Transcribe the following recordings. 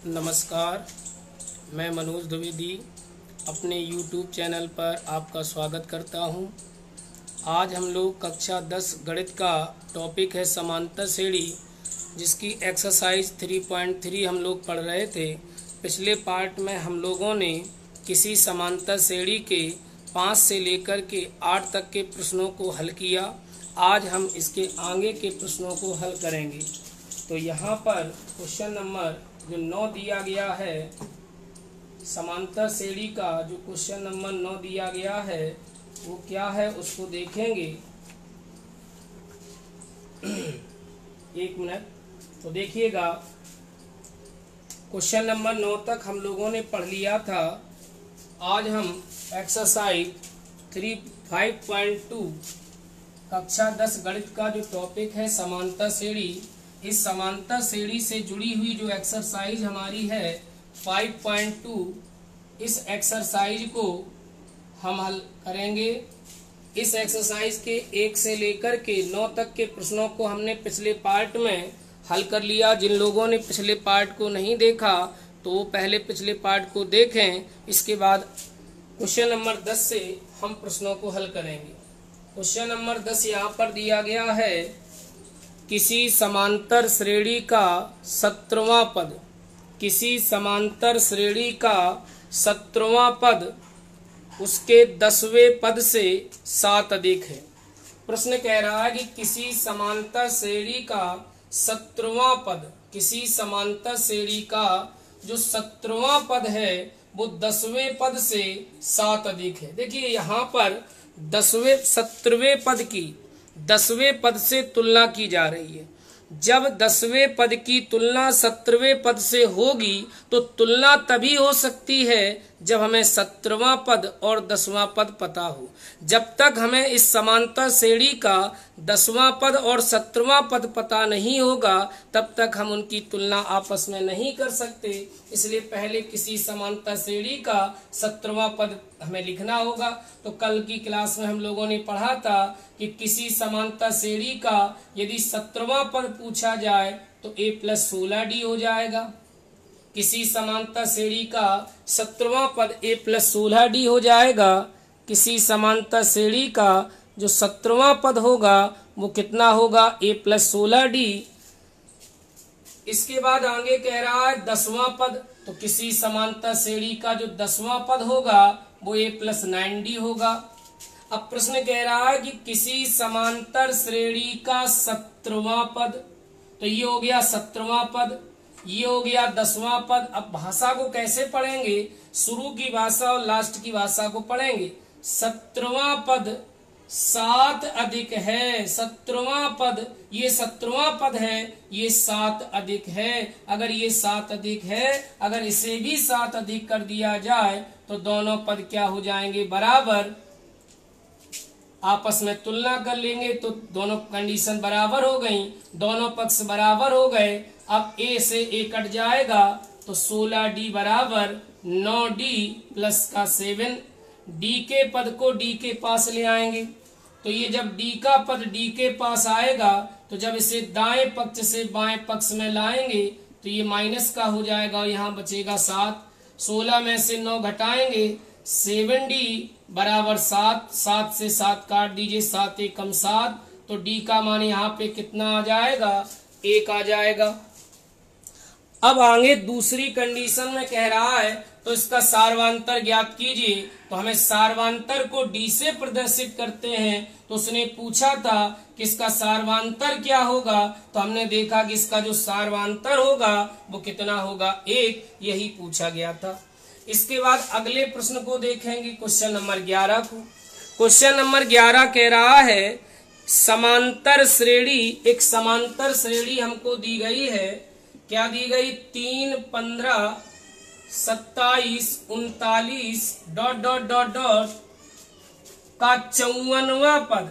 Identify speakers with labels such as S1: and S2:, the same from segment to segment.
S1: नमस्कार, मैं मनोज द्विवेदी अपने YouTube चैनल पर आपका स्वागत करता हूं। आज हम लोग कक्षा 10 गणित का टॉपिक है समांतर श्रेणी, जिसकी एक्सरसाइज 3.3 हम लोग पढ़ रहे थे। पिछले पार्ट में हम लोगों ने किसी समांतर श्रेणी के 5 से लेकर के 8 तक के प्रश्नों को हल किया। आज हम इसके आगे के प्रश्नों को हल करेंगे। तो यहाँ पर क्वेश्चन नंबर जो 9 दिया गया है, समांतर श्रेणी का जो क्वेश्चन नंबर 9 दिया गया है वो क्या है उसको देखेंगे। एक मिनट, तो देखिएगा, क्वेश्चन नंबर 9 तक हम लोगों ने पढ़ लिया था। आज हम एक्सरसाइज 5.2 कक्षा 10 गणित का जो टॉपिक है समांतर श्रेणी, इस समांतर श्रेणी से जुड़ी हुई जो एक्सरसाइज हमारी है 5.2, इस एक्सरसाइज को हम हल करेंगे। इस एक्सरसाइज के 1 से लेकर के 9 तक के प्रश्नों को हमने पिछले पार्ट में हल कर लिया। जिन लोगों ने पिछले पार्ट को नहीं देखा तो वो पहले पिछले पार्ट को देखें। इसके बाद क्वेश्चन नंबर 10 से हम प्रश्नों को हल करेंगे। क्वेश्चन नंबर 10 यहाँ पर दिया गया है, किसी समांतर श्रेणी का 17वां पद, किसी समांतर श्रेणी का 17वां पद उसके 10वें पद से 7 अधिक है। प्रश्न कह रहा है कि किसी समांतर श्रेणी का 17वां पद, किसी समांतर श्रेणी का जो 17वां पद है वो 10वें पद से 7 अधिक है। देखिए यहाँ पर 17वें पद की 10वें पद से तुलना की जा रही है। जब 10वें पद की तुलना 17वें पद से होगी तो तुलना तभी हो सकती है जब हमें 17वां पद और 10वां पद पता हो। जब तक हमें इस समांतर श्रेणी का 10वां पद और 17वां पद पता नहीं होगा तब तक हम उनकी तुलना आपस में नहीं कर सकते। इसलिए पहले किसी समांतर श्रेणी का 17वां पद हमें लिखना होगा। तो कल की क्लास में हम लोगों ने पढ़ा था कि किसी समांतर श्रेणी का यदि 17वां पद पूछा जाए तो a + 16d हो जाएगा। किसी समांतर श्रेणी का 17वां पद a + 16d हो जाएगा। किसी समांतर श्रेणी का जो 17वां पद होगा वो कितना होगा, a + 16d। इसके बाद आगे कह रहा है 10वां पद, तो किसी समांतर श्रेणी का जो 10वां पद होगा वो a + 9d होगा। अब प्रश्न कह रहा है कि किसी समांतर श्रेणी का 17वां पद, तो ये हो गया 17वां पद, ये हो गया 10वां पद। अब भाषा को कैसे पढ़ेंगे, शुरू की भाषा और लास्ट की भाषा को पढ़ेंगे। 17वां पद 7 अधिक है, 17वां पद, ये 17वां पद है, ये 7 अधिक है। अगर ये 7 अधिक है, अगर इसे भी 7 अधिक कर दिया जाए तो दोनों पद क्या हो जाएंगे, बराबर। आपस में तुलना कर लेंगे तो दोनों कंडीशन बराबर हो गई, दोनों पक्ष बराबर हो गए। अब a से a कट जाएगा तो 16d बराबर 9d प्लस का 7। d के पद को d के पास ले आएंगे, तो ये जब d का पद d के पास आएगा तो जब इसे दाएं पक्ष से बाएं पक्ष में लाएंगे तो ये माइनस का हो जाएगा और यहाँ बचेगा 7। 16 में से 9 घटाएंगे, 7d बराबर 7, 7 से 7 काट दीजिए, 7 एकम 7, तो d का मान यहाँ पे कितना आ जाएगा, 1 आ जाएगा। अब आगे दूसरी कंडीशन में कह रहा है तो इसका सार्वंतर ज्ञात कीजिए। तो हमें सार्वंतर को d से प्रदर्शित करते हैं। तो उसने पूछा था कि इसका सार्वंतर क्या होगा, तो हमने देखा कि इसका जो सार्वंतर होगा वो कितना होगा, 1, यही पूछा गया था। इसके बाद अगले प्रश्न को देखेंगे, क्वेश्चन नंबर 11 को। क्वेश्चन नंबर 11 कह रहा है, समांतर श्रेणी, एक समांतर श्रेणी हमको दी गई है। क्या दी गई, 3, 15, 27, 39 ... का 54वां पद।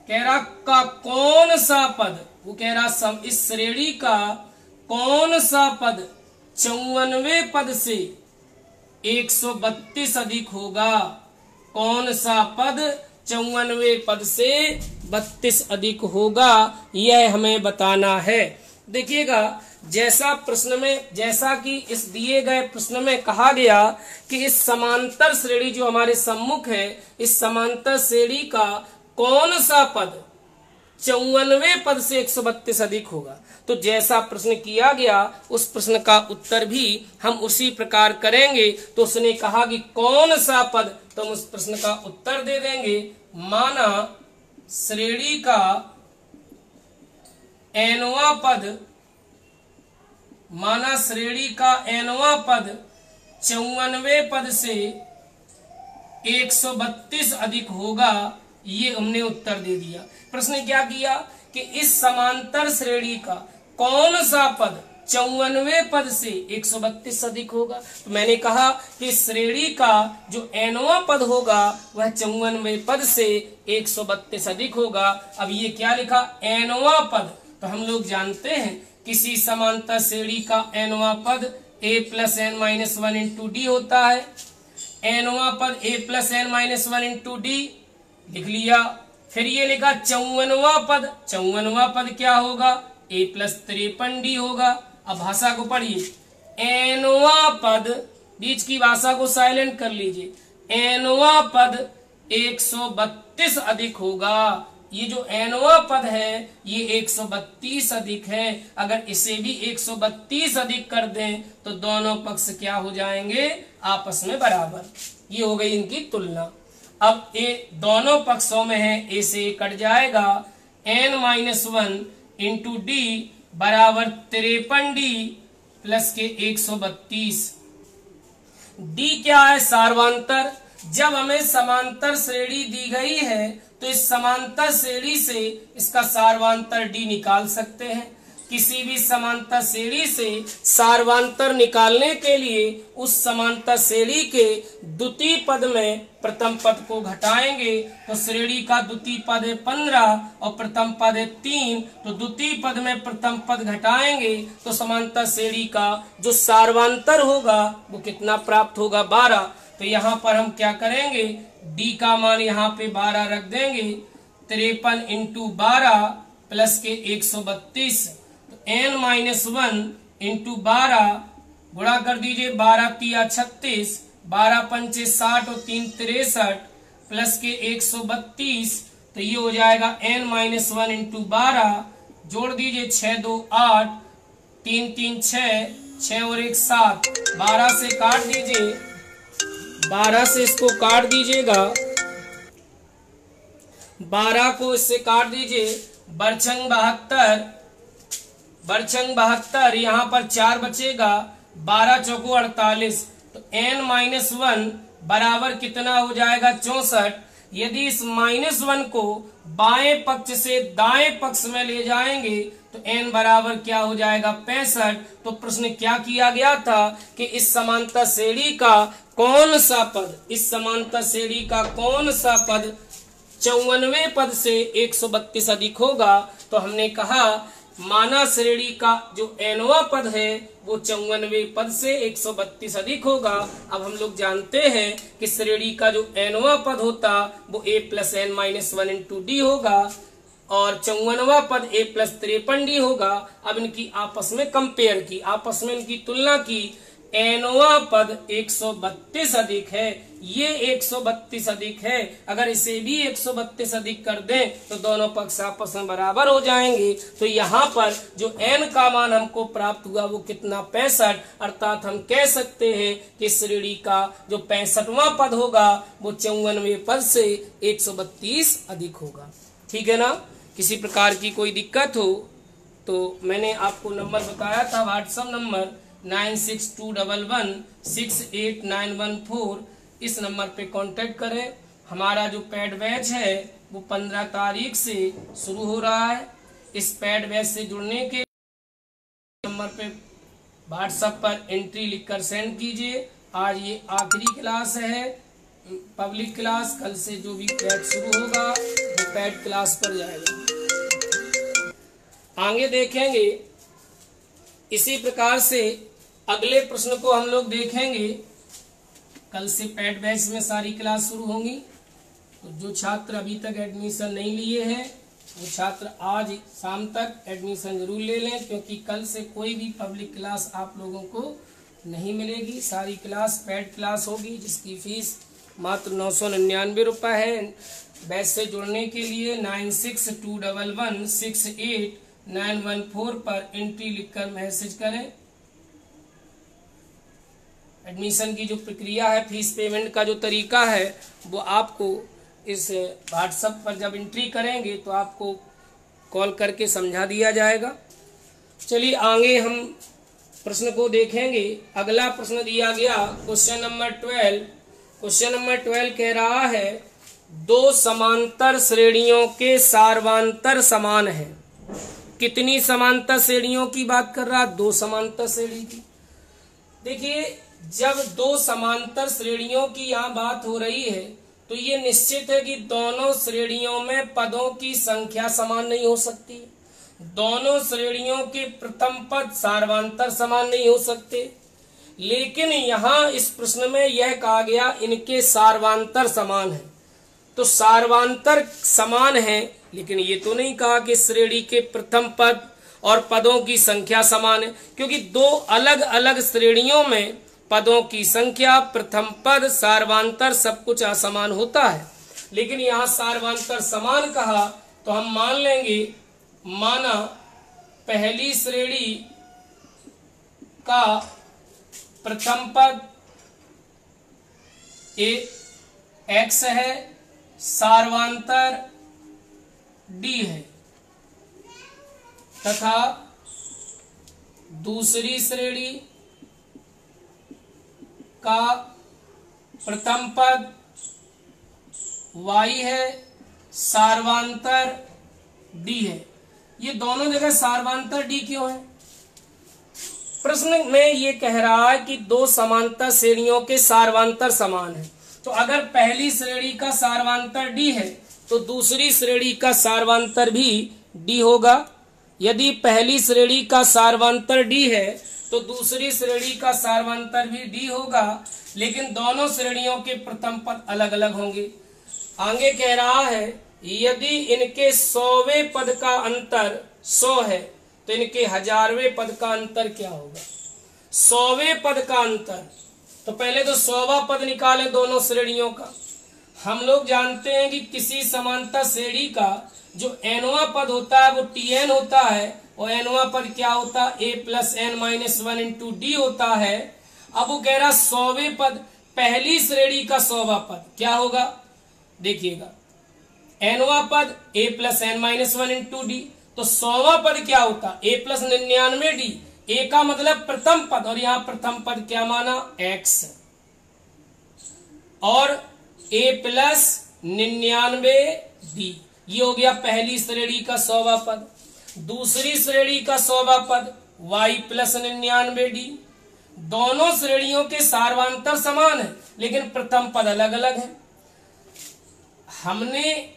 S1: कह रहा का कौन सा पद, वो कह रहा इस श्रेणी का कौन सा पद 54वें पद से 132 अधिक होगा। कौन सा पद 54वें पद से 32 अधिक होगा, यह हमें बताना है। देखिएगा, जैसा कि इस दिए गए प्रश्न में कहा गया कि इस समांतर श्रेणी जो हमारे सम्मुख है, इस समांतर श्रेणी का कौन सा पद 94वें पद से 132 अधिक होगा। तो जैसा प्रश्न किया गया उस प्रश्न का उत्तर भी हम उसी प्रकार करेंगे। तो उसने कहा कि कौन सा पद, तो हम उस प्रश्न का उत्तर दे देंगे, माना श्रेणी का nवां पद, माना श्रेणी का nवां पद 54वें पद से 132 अधिक होगा। ये हमने उत्तर दे दिया। प्रश्न क्या किया कि इस समांतर श्रेणी का कौन सा पद 54वें पद से 132 अधिक होगा। तो मैंने कहा कि श्रेणी का जो nवां पद होगा वह 54वें पद से 132 अधिक होगा। अब ये क्या लिखा, nवां पद, तो हम लोग जानते हैं किसी समांतर श्रेणी का nवां पद a plus n minus 1 into D होता है। nवां पद a plus n minus 1 into D लिख लिया। फिर ये लिखा 54वां पद, 54वां पद क्या होगा, a प्लस 53d होगा। अब भाषा को पढ़िए, nवां पद, बीच की भाषा को साइलेंट कर लीजिए, nवां पद 132 अधिक होगा। ये जो nवां पद है ये 132 अधिक है। अगर इसे भी 132 अधिक कर दें तो दोनों पक्ष क्या हो जाएंगे, आपस में बराबर। ये हो गई इनकी तुलना। अब ए दोनों पक्षों में है, ए से कट जाएगा, n माइनस 1 इंटू डी बराबर 53d प्लस के 132। डी क्या है, सार्वांतर। जब हमें समांतर श्रेणी दी गई है तो इस समांतर श्रेणी से इसका सार्वांतर डी निकाल सकते हैं। किसी भी समांतर श्रेणी से सार्वांतर निकालने के लिए उस समांतर श्रेणी के द्वितीय पद में प्रथम पद को घटाएंगे। तो श्रेणी का द्वितीय पद है 15 और प्रथम पद है 3, तो द्वितीय पद में प्रथम पद घटाएंगे तो समांतर श्रेणी का जो सार्वांतर होगा वो कितना प्राप्त होगा, 12। तो यहाँ पर हम क्या करेंगे, डी का मान यहाँ पे 12 रख देंगे, 53 इंटू 12 प्लस के 132। n माइनस 1 इंटू 12 गुणा कर दीजिए, 12 तिया 36, 12 पंचे 60 और 3 63 प्लस के 132। तो ये हो जाएगा n माइनस 1 इंटू 12, जोड़ दीजिए 6 2 8, 3 3 6 और 1 7, 12 से काट दीजिए, 12 से इसको काट दीजिएगा, 12 को इससे काट दीजिए, बरछंग 72, यहाँ पर 4 बचेगा, 12 चौको 48। तो n माइनस 1 बराबर कितना हो जाएगा, 64। यदि इस -1 को बाएं पक्ष से दाएं पक्ष में ले जाएंगे तो n बराबर क्या हो जाएगा, 65। तो प्रश्न क्या किया गया था कि इस समांतर श्रेणी का कौन सा पद, इस समांतर श्रेणी का कौन सा पद 54वें पद से 132 अधिक होगा। तो हमने कहा माना श्रेणी का जो nवां पद है वो 54वें पद से 132 अधिक होगा। अब हम लोग जानते हैं कि श्रेणी का जो nवां पद होता वो a plus n minus 1 into D होगा और 54वां पद a प्लस 53d होगा। अब इनकी आपस में कंपेयर की, आपस में इनकी तुलना की, nवां पद 132 अधिक है, ये 132 अधिक है। अगर इसे भी 132 अधिक कर दें तो दोनों पक्ष आपस में बराबर हो जाएंगे। तो यहाँ पर जो n का मान हमको प्राप्त हुआ वो कितना, 65। अर्थात हम कह सकते हैं कि श्रेणी का जो 65वां पद होगा वो 54वें पद से 132 अधिक होगा। ठीक है ना। किसी प्रकार की कोई दिक्कत हो तो मैंने आपको नंबर बताया था, व्हाट्सएप नंबर 9621168914, इस नंबर पे कांटेक्ट करें। हमारा जो पैड बैच है वो 15 तारीख से शुरू हो रहा है। इस पैड बैच से जुड़ने के नंबर पे व्हाट्सएप पर एंट्री लिखकर सेंड कीजिए। आज ये आखिरी क्लास है, पब्लिक क्लास। कल से जो भी पैड शुरू होगा वो पैड क्लास पर जाएगा। आगे देखेंगे इसी प्रकार से अगले प्रश्न को हम लोग देखेंगे। कल से पैड बैच में सारी क्लास शुरू होंगी। तो जो छात्र अभी तक एडमिशन नहीं लिए हैं वो छात्र आज शाम तक एडमिशन जरूर ले लें, क्योंकि कल से कोई भी पब्लिक क्लास आप लोगों को नहीं मिलेगी। सारी क्लास पेड क्लास होगी, जिसकी फीस मात्र 999 रुपये है। बैच से जुड़ने के लिए 9621168914 पर एंट्री लिखकर मैसेज करें। एडमिशन की जो प्रक्रिया है, फीस पेमेंट का जो तरीका है, वो आपको इस व्हाट्सएप पर जब एंट्री करेंगे तो आपको कॉल करके समझा दिया जाएगा। चलिए आगे हम प्रश्न को देखेंगे। अगला प्रश्न दिया गया क्वेश्चन नंबर 12। क्वेश्चन नंबर 12 कह रहा है दो समांतर श्रेणियों के सार्वांतर समान है। कितनी समांतर श्रेणियों की बात कर रहा है? दो समांतर श्रेणी की। देखिए, जब दो समांतर श्रेणियों की यहाँ बात हो रही है तो ये निश्चित है कि दोनों श्रेणियों में पदों की संख्या समान नहीं हो सकती। दोनों श्रेणियों के प्रथम पद सार्वांतर समान नहीं हो सकते। लेकिन यहाँ इस प्रश्न में यह कहा गया इनके सार्वांतर समान है। तो सार्वांतर समान है, लेकिन ये तो नहीं कहा कि श्रेणी के प्रथम पद और पदों की संख्या समान है, क्योंकि दो अलग अलग श्रेणियों में पदों की संख्या, प्रथम पद, सार्वांतर सब कुछ असमान होता है। लेकिन यहाँ सार्वांतर समान कहा तो हम मान लेंगे, माना पहली श्रेणी का प्रथम पद x है, सार्वांतर d है, तथा दूसरी श्रेणी का प्रथम पद y है, सार्वांतर d है। ये दोनों जगह सार्वांतर d क्यों है? प्रश्न में ये कह रहा है कि दो समांतर श्रेणियों के सार्वांतर समान है। तो अगर पहली श्रेणी का सार्वांतर d है तो दूसरी श्रेणी का सार्वांतर भी d होगा। यदि पहली श्रेणी का सार्वांतर d है तो दूसरी श्रेणी का सार्वांतर भी d होगा, लेकिन दोनों श्रेणियों के प्रथम पद अलग अलग होंगे। आगे कह रहा है यदि इनके 100वें पद का अंतर 100 है तो इनके 1000वें पद का अंतर क्या होगा? 100वें पद का अंतर, तो पहले तो 100वां पद निकालें दोनों श्रेणियों का। हम लोग जानते हैं कि किसी समांतर श्रेणी का जो nवां पद होता है वो tn होता है, और nवां पद क्या होता है? a plus n minus 1 into D होता है। अब वो कह रहा 100वें पद, पहली श्रेणी का 100वां पद क्या होगा? देखिएगा, nवां पद a plus n minus 1 into D, तो 100वां पद क्या होता? a plus 99d। a का मतलब प्रथम पद, और यहाँ प्रथम पद क्या माना? x, और a प्लस 99d, ये हो गया पहली श्रेणी का 100वां पद। दूसरी श्रेणी का 100वां पद y प्लस 99d। दोनों श्रेणियों के सार्वांतर समान है, लेकिन प्रथम पद अलग अलग है। हमने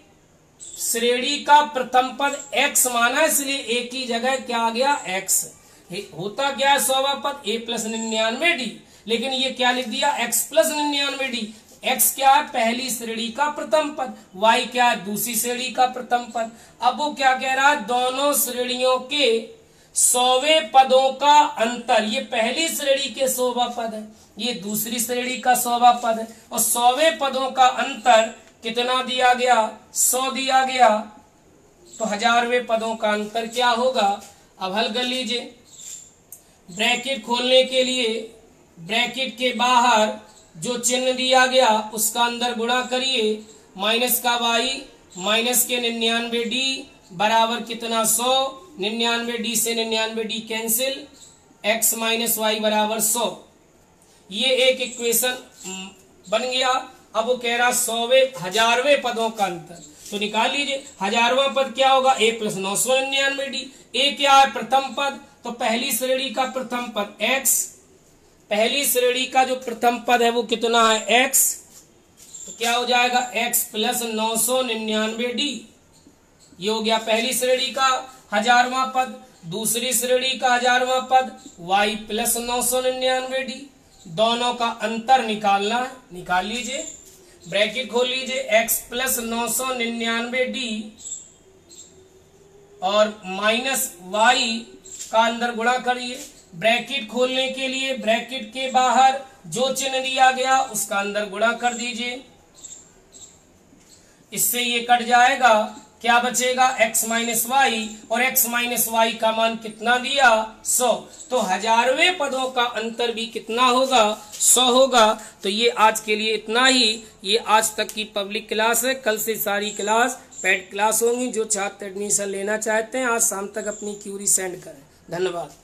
S1: श्रेणी का प्रथम पद x माना, इसलिए a की जगह क्या आ गया? x। होता क्या है 100वां पद? a प्लस 99d, लेकिन ये क्या लिख दिया? x plus 99d। x क्या है? पहली श्रेणी का प्रथम पद। y क्या है? दूसरी श्रेणी का प्रथम पद। अब वो क्या कह रहा है? दोनों श्रेणियों के 100वें पदों का अंतर, ये पहली श्रेणी के 100वां पद है, ये दूसरी श्रेणी का 100वां पद है, और 100वें पदों का अंतर कितना दिया गया? 100 दिया गया। तो 1000वें पदों का अंतर क्या होगा? अब हल कर लीजिए। ब्रैकेट खोलने के लिए ब्रैकेट के बाहर जो चिन्ह दिया गया उसका अंदर गुणा करिए। माइनस का y, माइनस के 99d बराबर कितना? 100। 99d से 99d cancel, x minus Y बराबर 100। ये एक इक्वेशन बन गया। अब वो कह रहा 1000वें पदों का अंतर, तो निकाल लीजिए। 1000वां पद क्या होगा? a plus 999d। a क्या है? प्रथम पद, तो पहली श्रेणी का प्रथम पद x, पहली श्रेणी का जो प्रथम पद है वो कितना है? x, तो क्या हो जाएगा? x plus 999d। ये हो गया पहली श्रेणी का 1000वां पद। दूसरी श्रेणी का 1000वां पद y प्लस 999d। दोनों का अंतर निकालना है, निकाल लीजिए। ब्रैकेट खोल लीजिए। x प्लस 999d और माइनस वाई का अंदर गुणा करिए। ब्रैकेट खोलने के लिए ब्रैकेट के बाहर जो चिन्ह दिया गया उसका अंदर गुणा कर दीजिए, इससे ये कट जाएगा। क्या बचेगा? x माइनस वाई, और x माइनस वाई का मान कितना दिया? 100। तो हजारवें पदों का अंतर भी कितना होगा? 100 होगा। तो ये आज के लिए इतना ही। ये आज तक की पब्लिक क्लास है। कल से सारी क्लास पेड क्लास होंगी। जो छात्र एडमिशन लेना चाहते हैं आज शाम तक अपनी क्यूरी सेंड करें। धन्यवाद।